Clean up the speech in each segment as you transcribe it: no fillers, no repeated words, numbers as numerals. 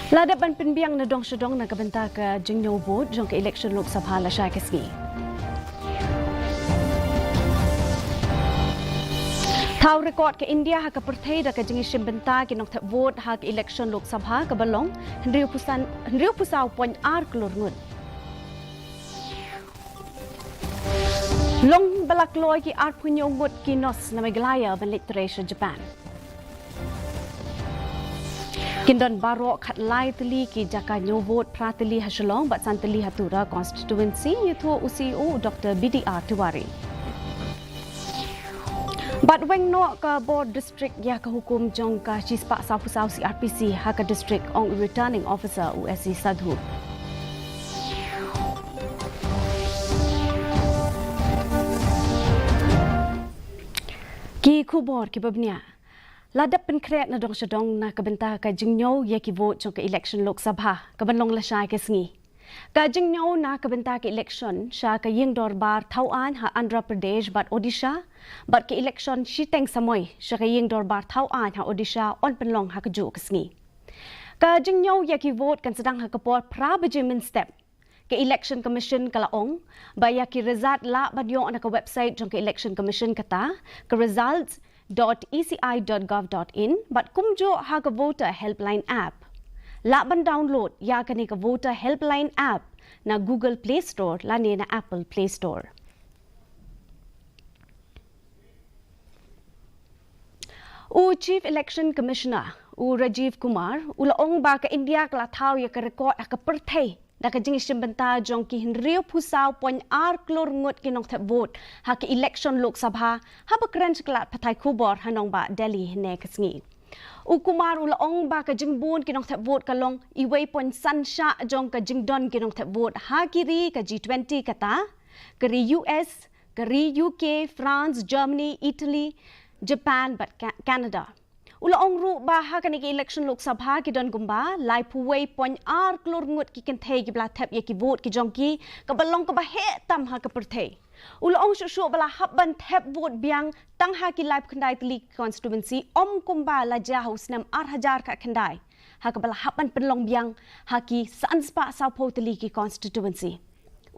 Ladaban pinbiang na dong syadong nagkabenta ka jingno vote jong ka election Lok Sabha la siya kasgi. Tau rekod ke India ha ka perthai da ka jingi shimbenta ki nok thap vote ha ka election Lok Sabha ka balong hendriu pusau point ar klur ngun. Long balakloi ki ar punyo ngut ki nos na Meghalaya ban literature Japan. Kindon baro khat lai tali ki jaka nyovot pratali hasilong bat santali hatura constituency yuthu UCU Dr. BDR Tiwari. Bat weng no ka board district ya ka hukum jong ka chispa sapusau CRPC ha ka district ong returning officer USC Sadhu. Ki kubor ki babnia. Ladap penkret na dong syadong na kabenta ka jingyo ya ki vote jong ka election Lok Sabha ka banlong la sya ka sngi. Ka jingyo na kabenta ka election sya ka ying dorbar tauan ha Andhra Pradesh bat Odisha bat ka election shiteng samoy sya ka ying dorbar tauan ha Odisha on penlong ha ka ju ka sngi. Ka jingyo ya ki vote kan sedang ha kapor prabajimin step ke election commission kalaong baya ki result la badyo na ka website jong ka election commission kata ka results .eci.gov.in but kumjo ha ka voter helpline app. Laban download ya ka ni ka voter helpline app na Google Play Store la ni na Apple Play Store. U Chief Election Commissioner U Rajiv Kumar ulaong ba ka India kala thau ya ka record ka perthai da ka jingi shimbenta jong ki hinriu pusau point ar klor ngut ki nong thap vote ha ki election Lok Sabha ha ba kran sklat pathai khubor hanong ba Delhi ne kasngi u kumar ulaong ba ka jingbun ki nong thap vote kalong iway point sansha jong ka jingdon ki nong thap vote ha kiri ka G20 kata kari US kari UK France Germany Italy Japan but Canada Ulaong ru baha ka ni election Lok Sabha ki don gumba lai puway point ar klor ngut ki kenthe ki bla thap ya ki vote ki jongki ka balong ka bahe tam ha ka perthe Ulaong shu bala habban thap vote biang tang ha ki live khandai tli constituency om kumba la ja haus nam 8000 ka khandai ha ka bala habban penlong biang ha ki sanspa sau potli ki constituency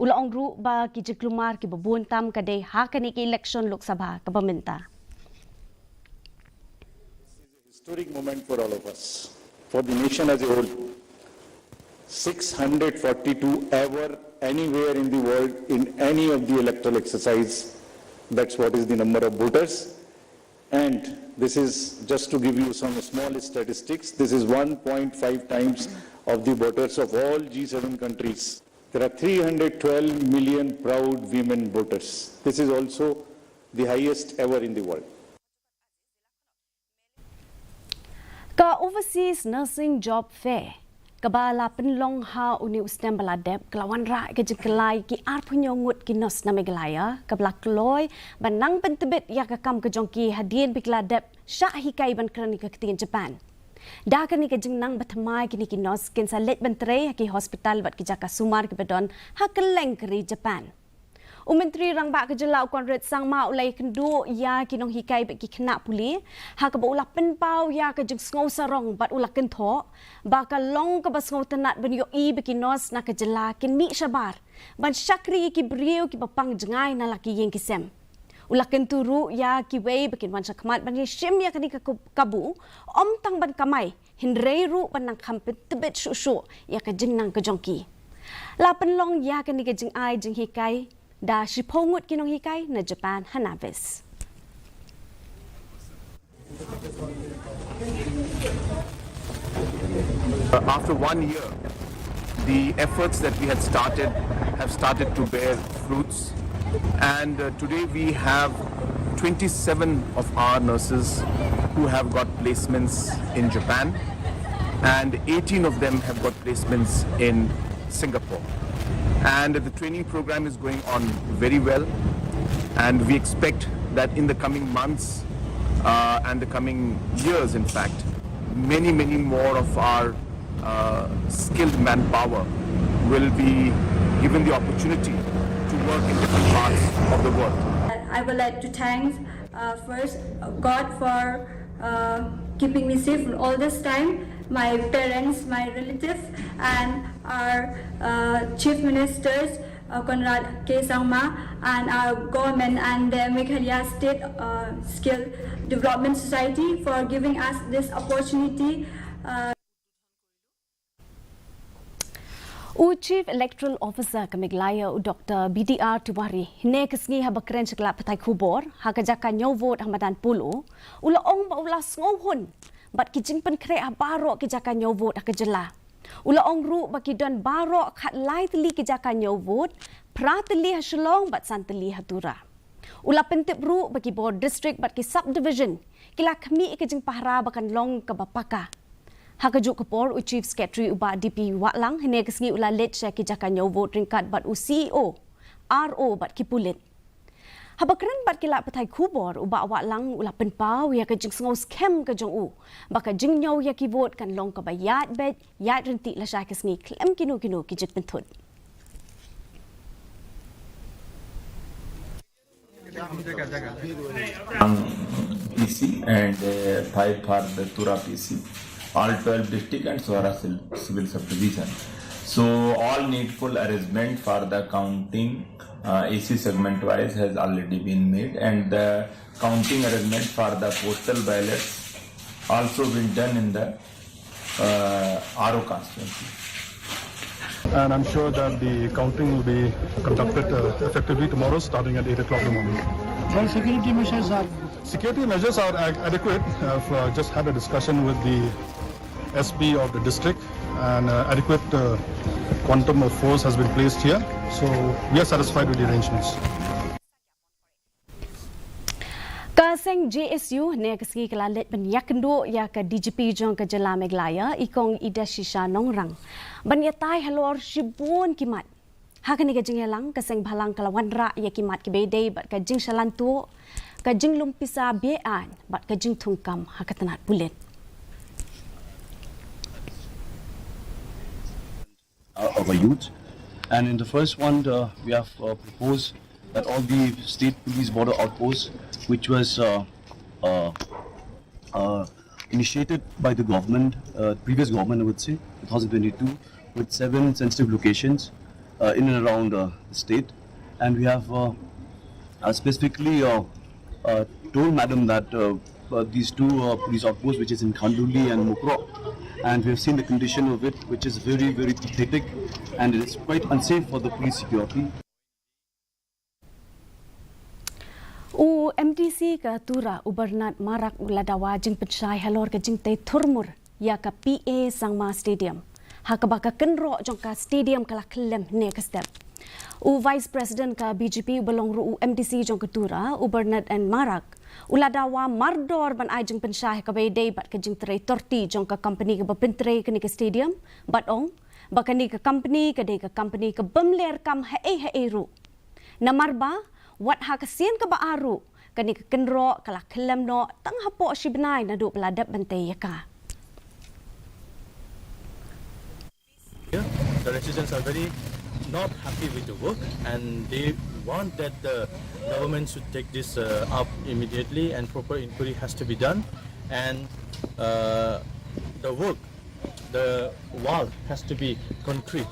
Ulaong ru ba ki jiklumar ki babun tam ka de ha ka ni election Lok Sabha ka paminta Historic moment for all of us, for the nation as a whole. 642 ever, anywhere in the world, in any of the electoral exercise. That's what is the number of voters. And this is, just to give you some small statistics, this is 1.5 times of the voters of all G7 countries. There are 312 million proud women voters. This is also the highest ever in the world. Ka overseas nursing job fair kabala penlong ha uni ustem baladep kelawan ra ke jekelai ki ar punyo ngut ki nos na Meghalaya kabla kloi banang pentebet ya ka kam ke jongki hadien bikladep sha hikai ban krani ka ketin Japan da ka ni ke jengnang batmai ki ni ki nos ken sa let bentre ki hospital bat ki jaka sumar ki bedon ha keleng kri Japan Menteri rang ba kejelau konret sang ma ulai kendu ya kinong hikai be ki kena puli ha ka ula penpau ya ka jeng ngau sarong bat ula kentho ba ka long ka bas ngau tenat ben yo i be kinos na kejela kin mi sabar ban syakri ki briu ki papang jengai na laki yeng kisem ula kenturu ya ki wei be kin wan sakmat ban shim ya kani ka kabu om tang ban kamai hindrei ru ban nang kampet tebet shu ya ka jeng nang ka jongki la penlong ya kani ka jeng ai jeng hikai da shipongut kinong hikai na Japan hanavis. After 1 year, the efforts that we had started have started to bear fruits, and today we have 27 of our nurses who have got placements in Japan, and 18 of them have got placements in Singapore. And the training program is going on very well, and we expect that in the coming months and the coming years, in fact, many more of our skilled manpower will be given the opportunity to work in different parts of the world. I would like to thank first God for keeping me safe all this time, my parents, my relatives, and our chief ministers, Conrad K. Sangma, and our government and the Meghalaya State Skill Development Society for giving us this opportunity. Chief Electoral Officer ke Meghalaya Dr. BDR Tiwari hine kesngi habakren sekla petai kubor hakajaka nyau vote hamadan pulu ula ong ba ula sngohun bat kijing pen kre abaro kijaka nyau vote hakajela ula ong ru baki don baro khat lai teli kijaka nyau vote prateli haslong bat santeli hatura ula pentip ru baki board district bat ki subdivision kila kami kijing pahra bakan long ke bapaka Hakajuk Kapor, Chief Secretary Uba DP Watlang, hine kesngi ula let syaki jakanyo vote ringkat bat CEO, RO bat kipulit. Habakren bat kila petai kubor Uba Watlang ula penpau ya kejing sengau scam kejong u. Baka jing nyau ya ki vote kan long ka bayat bet, yat rintik la syaki kesngi klem kinu-kinu kijit pentut. PC and 5 for the Tura PC. All 12 district and Swara civil subdivision. So all needful arrangement for the counting AC segment wise has already been made, and the counting arrangement for the postal ballots also been done in the RO constituency. And I'm sure that the counting will be conducted effectively tomorrow starting at 8 o'clock in the morning. Well, security measures are adequate. I've just had a discussion with the SB of the district, and adequate quantum of force has been placed here. So we are satisfied with the arrangements. Kaseng JSU ne kesgi kelalet penyakendo ya ke DGP jong ke Jela Meghalaya ikong ida shisha nongrang. Banyatai halor shibun kimat. Hakani ke jinghelang kaseng balang kalawan ra ya kimat ke bedai bat ke jing shalantu ke jing lumpisa bean bat ke jing tungkam hakatanat bulet. Of our youth, and in the first one we have proposed that all the state police border outposts which was initiated by the government, previous government I would say, 2022, with 7 sensitive locations in and around the state, and we have specifically told madam that these 2 police outposts which is in Khanduli and Mukro, and we have seen the condition of it, which is very, very pathetic, and it is quite unsafe for the police security. MDC ke Tura Ubernat Marak Uladawa jing pencai halor ke jing te turmur ya ke PA Sangma Stadium. Hakabaka kenro jong ka stadium kala kelem ne ke step. Vice President ke BGP belong ru MDC jong ke Tura Ubernat and Marak Uladawa mardor ban ai jing pensyah ka bedai bat ke jing trai torti jong ka company ke bepentrai ke ni ke stadium bat ong bakani ke company ke ke bemler kam hae ru namarba wat ha kasien ke baaru kani ke kenro kala kelem no tang hapo shibnai na du peladap bantai ka. The residents are very not happy with the work, and they want that the government should take this up immediately, and proper inquiry has to be done, and the work, the wall has to be concrete.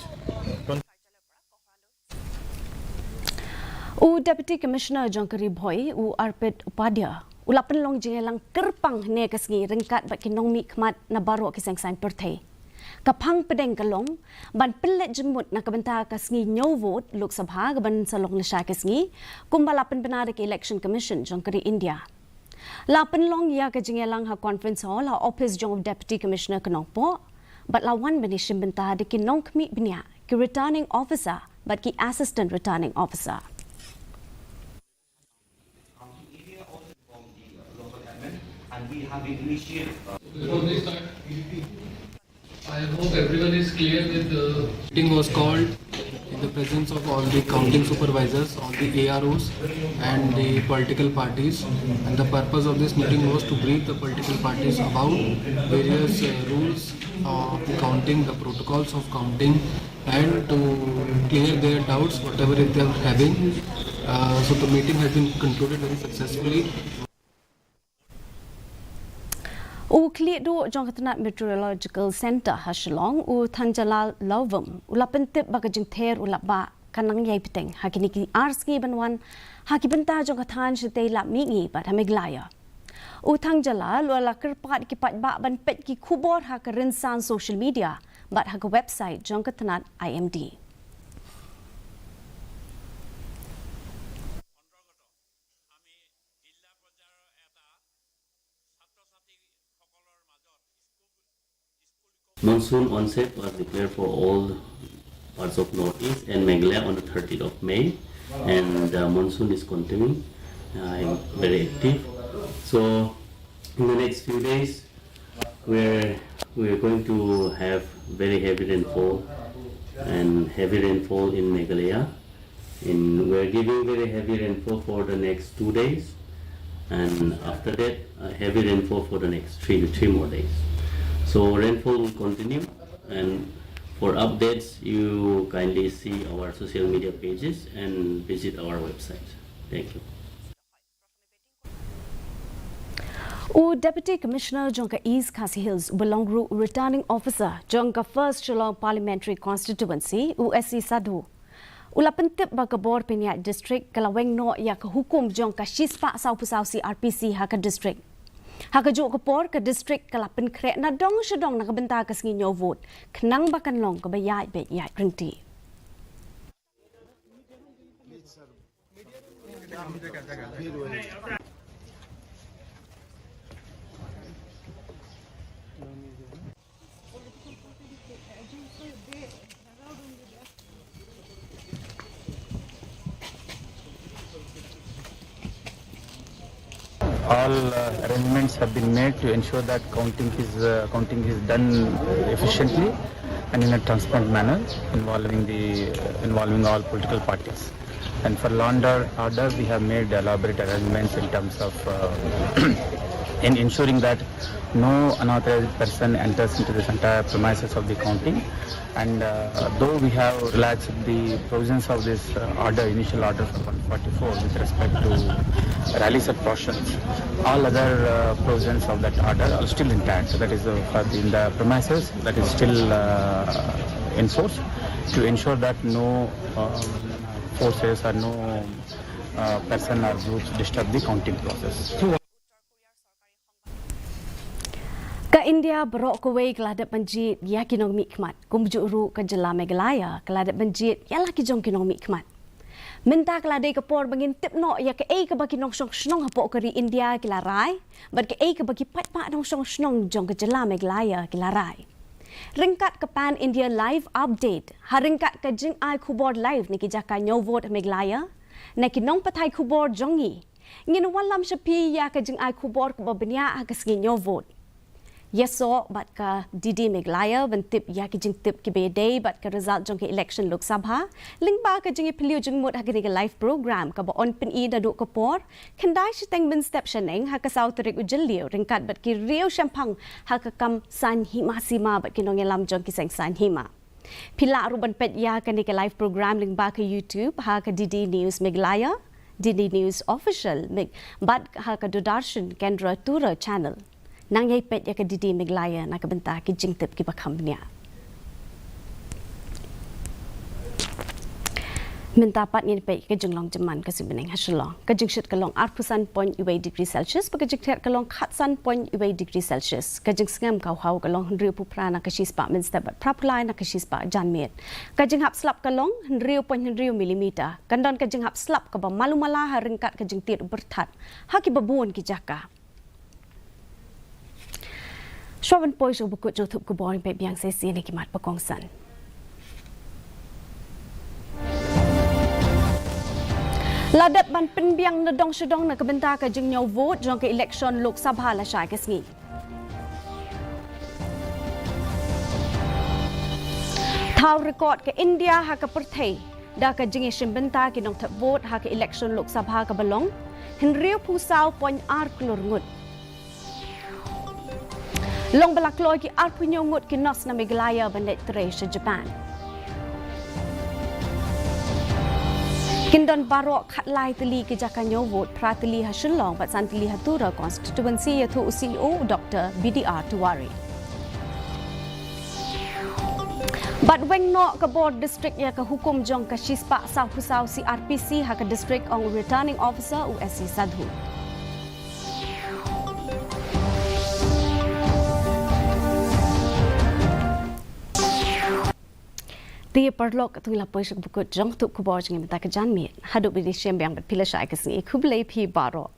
Deputy Commissioner Jongkari Boy Arpit Upadya ulapan long jingelang kerpang ne kasngi ringkat bat kinong mi kmat na baro kisang sign perthai. Kapang pedeng kalong ban pelet jemut na kabenta kasngi nyau vote Lok Sabha gaban salong na sya kasngi kumbalapan penada ke Election Commission Jongkari India. Lapan long ya ka jingelang ha conference hall ha office jong Deputy Commissioner kanong po bat lawan bani shimbenta de kinong kmi bnia ki returning officer bat ki assistant returning officer. We have initiated. I hope everyone is clear with the meeting was called in the presence of all the counting supervisors, all the AROs and the political parties, and the purpose of this meeting was to brief the political parties about various rules of counting, the protocols of counting, and to clear their doubts, whatever if they are having. So the meeting has been concluded very successfully. Ukli do Jongatana Meteorological Center Hashlong Tanjalal Lovum Ulapentip Bagajing Ter Ulaba Kanang Yapiteng Hakiniki Arski Banwan Hakibenta Jongatan Shite Lap Mingi but Meghalaya. Tangjala Lula Kirpat Kipat Ba Ban Pet Ki Kubor Hakarinsan social media but Haka website Jongatanat IMD. Monsoon onset was declared for all parts of Northeast and Meghalaya on the 30th of May, and the monsoon is continuing, very active. So in the next few days, we're going to have very heavy rainfall in Meghalaya. We're giving very heavy rainfall for the next 2 days, and after that, heavy rainfall for the next three more days. So rainfall will continue, and for updates, you kindly see our social media pages and visit our website. Thank you. Deputy Commissioner Jonka East Khasi Hills Belongru Returning Officer Jonka First Shillong Parliamentary Constituency USC Sadhu. Ulapentip Bagabor Penyak District Kalaweng no yak hukum Jonka Shispa Sau Pusau CRPC Haka District. Haka juk kapor ke district kalapen krek na dong sedong na kabenta ke sengi nyovot. Kenang bakan long ke bayai bet yai renti. All arrangements have been made to ensure that counting is done efficiently and in a transparent manner, involving all political parties. And for law and order, we have made elaborate arrangements in terms of in ensuring that no unauthorized person enters into this entire premises of the counting. And though we have relaxed the provisions of this initial order for 144 with respect to rallies and portions, all other provisions of that order are still intact. So that is in the premises, that is still in force to ensure that no forces or no person or groups disturb the counting process. Ka India berok kuwei keladat banjir ya kinong mikmat. Kumjuk ru ke jela Meghalaya keladat banjir ya laki jong kinong mikmat. Minta keladai kapor bangin tip no ya ke ke bagi nong song snong hapok keri India kilarai, bad ke ke bagi pat pak nong song snong jong ke jela Meghalaya kilarai. Ringkat ke Pan India Live Update. Haringkat ke jing ai kubor live ni kijaka nyovot Meghalaya. Na kinong patai kubor jongi. Ngin walam shapi ya ke jing ai kubor ke babenya ke sengi nyovot. Yeso bat ka Didi Meghalaya bentip ya ki jing tip ki bedai bat ka result jong ke election Lok Sabha lingba ka jing piliu jing mut hagani ka live program ka ba on pen I da duk kapor kendai shiteng ben step shaneng ha ka sau terik ujeliu ringkat bat ki riu shampang ha ka kam san hima sima bat ki nong elam jong ki seng san hima pila ruban pet ya ka ni ka live program lingba ka YouTube ha ka Didi News Meghalaya Didi News Official bat ha ka Dudarshan Kendra Tura channel nang yai pet ya ke Didi Meghalaya nak benta ki jing tip ki bakamnya. Minta pat ngin pet ke jenglong jeman ke sibeneng hasilong. Ke jing shit kalong 8.2 degree Celsius, ke jing ter kalong 4.2 degree Celsius. Ke jing sengam kau hau kalong hendriu puprana ke shispa min stebat prapulai na ke shispa janmet. Ke jing hap slap kalong hendriu milimeter. Kandon ke jing hap slap ke ba malumala haringkat ke jing tir bertat. Haki babuan ki jaka. Shwaban poi so bukut jotup ke boring pep yang sesi ni kimat pekongsan. Ladat ban penbiang nedong sedong na kebenta ke jeng nyau vote jong ke election Lok Sabha la syai ke sengi. Tau rekod ke India ha ke perthai da ke jeng isim benta ke nong tak vote ha ke election Lok Sabha ke belong henriu pusau poin ar klur ngut. Long balak loy ki ar punyo ngut ki nos na Meghalaya bandet tre sa Japan. Kindon Barok Khatlai Tili Kejakanyo vote Pratili Hashulong but Santili Hatura constituency yaitu CEO Dr. BDR Tuwari. But when not ke board district ya ke hukum jong ke Shispa South Pusau CRPC ha ke district on returning officer USC Sadhu. Dia perlok tu lapor syak bukut jong tu kubor jeng minta ke janmit. Haduk bidi syembang bet pila syai ke singi kublai pi baro.